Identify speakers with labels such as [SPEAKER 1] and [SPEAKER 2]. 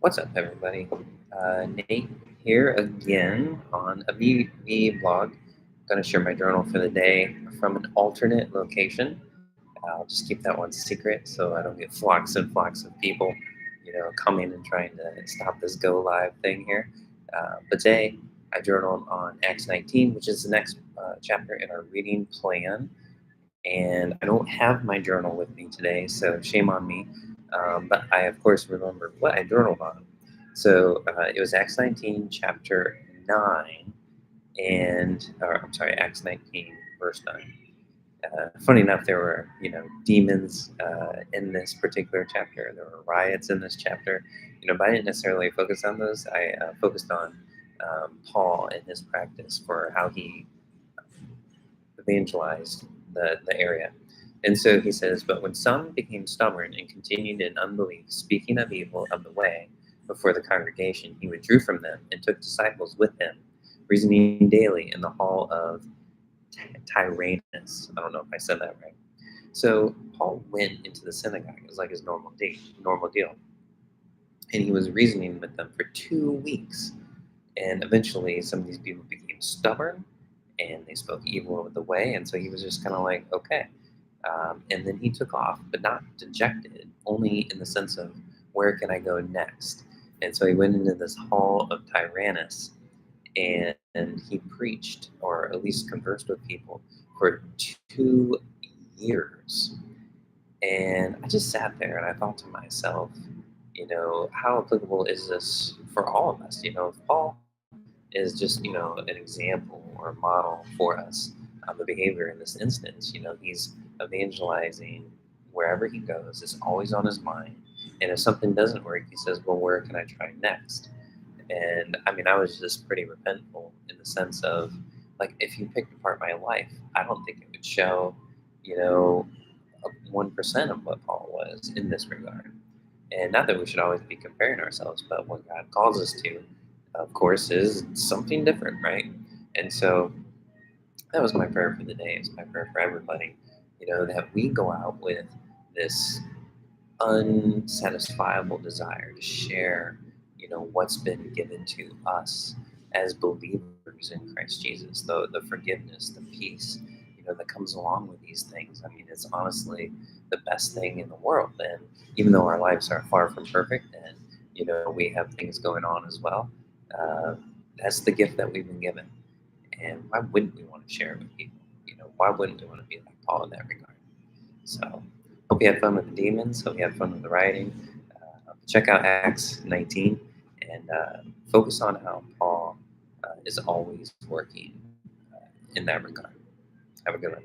[SPEAKER 1] What's up, everybody? Nate here again on a VBlog. Going to share my journal for the day from an alternate location. I'll just keep that one secret so I don't get flocks and flocks of people, coming and trying to stop this go live thing here. But today I journaled on Acts 19, which is the next chapter in our reading plan. And I don't have my journal with me today, so shame on me. But I, of course, remember what I journaled on. So it was Acts 19, chapter 9, or I'm sorry, Acts 19, verse 9. Funny enough, there were, demons in this particular chapter. There were riots in this chapter, but I didn't necessarily focus on those. I focused on Paul and his practice for how he evangelized the area. And so he says, but when some became stubborn and continued in unbelief, speaking of evil of the way before the congregation, he withdrew from them and took disciples with him, reasoning daily in the hall of Tyrannus. I don't know if I said that right. So Paul went into the synagogue. It was like his normal deal. And he was reasoning with them for 2 weeks. And eventually some of these people became stubborn and they spoke evil of the way. And so he was just kind of like, okay. And then he took off, but not dejected, only in the sense of where can I go next? And so he went into this hall of Tyrannus and he preached, or at least conversed with people for 2 years. And I just sat there and I thought to myself, how applicable is this for all of us? If Paul is just, an example or a model for us of the behavior in this instance. He's evangelizing wherever he goes. It's always on his mind. And if something doesn't work, he says, well, where can I try next? And I mean, I was just pretty repentful in the sense of, like, if you picked apart my life, I don't think it would show, 1% of what Paul was in this regard. And not that we should always be comparing ourselves, but what God calls us to, of course, is something different, right? And so that was my prayer for the day. It's my prayer for everybody, that we go out with this unsatisfiable desire to share, what's been given to us as believers in Christ Jesus, the forgiveness, the peace, that comes along with these things. I mean, it's honestly the best thing in the world. And even though our lives are far from perfect and, we have things going on as well, uh, that's the gift that we've been given. And why wouldn't we want to share it with people? Why wouldn't we want to be like Paul in that regard? So, hope you had fun with the demons. Hope you had fun with the writing. Check out Acts 19 and focus on how Paul is always working in that regard. Have a good one.